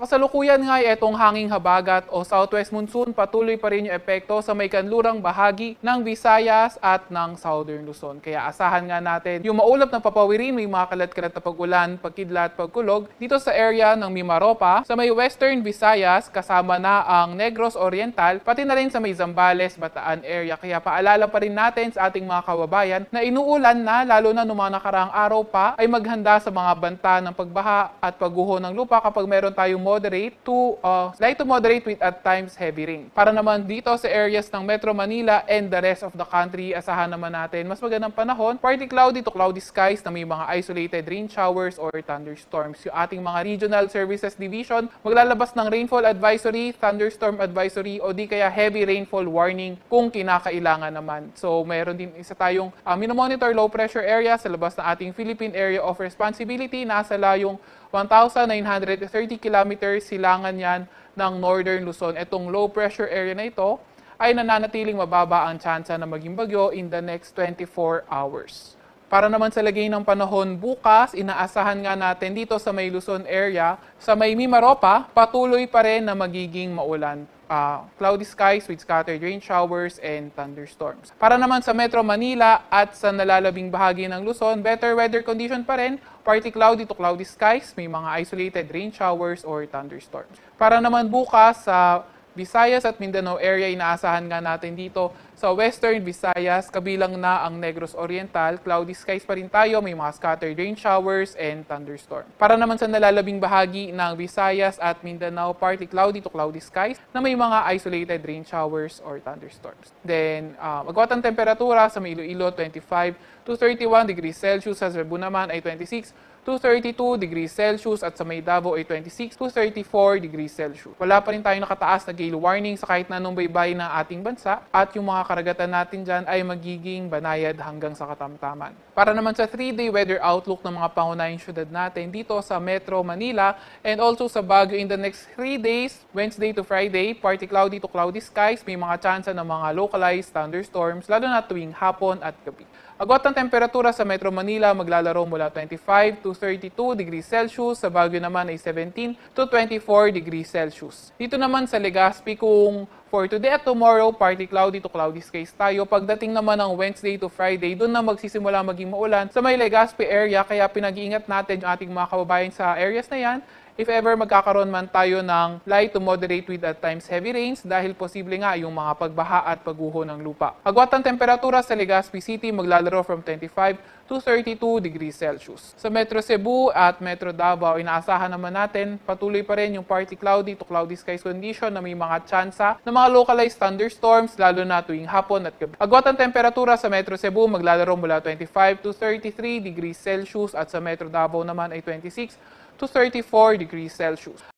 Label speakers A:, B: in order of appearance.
A: kasalukuyan nga ay itong hanging habagat o southwest monsoon patuloy pa rin yung epekto sa may kanlurang bahagi ng Visayas at ng Southern Luzon. Kaya asahan nga natin yung maulap na papawirin, may mga kalat-kalat na pag-ulan, pagkidlat, pagkulog dito sa area ng Mimaropa, sa may Western Visayas, kasama na ang Negros Oriental, pati na rin sa may Zambales, Bataan area. Kaya paalala pa rin natin sa ating mga kababayan na inuulan na, lalo na noong mga nakaraang araw pa, ay maghanda sa mga banta ng pagbaha at pagguho ng lupa kapag meron tayong moderate to light to moderate with at times heavy rain. Para naman dito sa areas ng Metro Manila and the rest of the country, asahan naman natin mas magandang panahon, partly cloudy to cloudy skies na may mga isolated rain showers or thunderstorms. Yung ating mga Regional Services Division maglalabas ng rainfall advisory, thunderstorm advisory o di kaya heavy rainfall warning kung kinakailangan naman. So meron din isa tayong minomonitor low pressure area sa labas ng ating Philippine Area of Responsibility. Nasa layong 1,930 kilometers silangan yan ng Northern Luzon. Itong low pressure area na ito ay nananatiling mababa ang tsansa na maging bagyo in the next 24 hours. Para naman sa lagay ng panahon bukas, inaasahan nga natin dito sa may Luzon area, sa may Mimaropa, patuloy pa rin na magiging maulan. Cloudy skies with scattered rain showers and thunderstorms. Para naman sa Metro Manila at sa nalalabing bahagi ng Luzon, better weather condition pa rin, partly cloudy to cloudy skies, may mga isolated rain showers or thunderstorms. Para naman bukas sa Visayas at Mindanao area, inaasahan nga natin dito sa Western Visayas, kabilang na ang Negros Oriental, cloudy skies pa rin tayo, may mga scattered rain showers and thunderstorm. Para naman sa nalalabing bahagi ng Visayas at Mindanao, partly cloudy to cloudy skies na may mga isolated rain showers or thunderstorms. Then, agwat ang temperatura sa may Iloilo, 25 to 31 degrees Celsius, sa Cebu naman ay 26 to 32 degrees Celsius at sa may Davao ay 26 to 34 degrees Celsius. Wala pa rin tayo nakataas na gale warning sa kahit na anong baybay ng ating bansa at yung mga karagatan natin dyan ay magiging banayad hanggang sa katamtaman. Para naman sa 3-day weather outlook ng mga pangunahing syudad natin dito sa Metro Manila and also sa Baguio in the next 3 days, Wednesday to Friday, partly cloudy to cloudy skies, may mga tsansa ng mga localized thunderstorms lalo na tuwing hapon at gabi. Agwat ng temperatura sa Metro Manila maglalaro mula 25 to 32 degrees Celsius, sa Baguio naman ay 17 to 24 degrees Celsius. Dito naman sa Legazpi, kung for today at tomorrow, partly cloudy to cloudy skies tayo. Pagdating naman ng Wednesday to Friday, doon na magsisimula maging maulan sa may Legazpi area, kaya pinag-iingat natin yung ating mga kababayan sa areas na yan. If ever magkakaroon man tayo ng light to moderate with at times heavy rains dahil posible nga yung mga pagbaha at pagguho ng lupa. Agwat ang temperatura sa Legazpi City maglalaro from 25 to 32 degrees Celsius. Sa Metro Cebu at Metro Davao, inaasahan naman natin patuloy pa rin yung partly cloudy to cloudy skies condition na may mga tsansa ng mga localized thunderstorms lalo na tuwing hapon at gabi. Agwat ang temperatura sa Metro Cebu maglalaro mula 25 to 33 degrees Celsius at sa Metro Davao naman ay 26 to 34 degrees Celsius.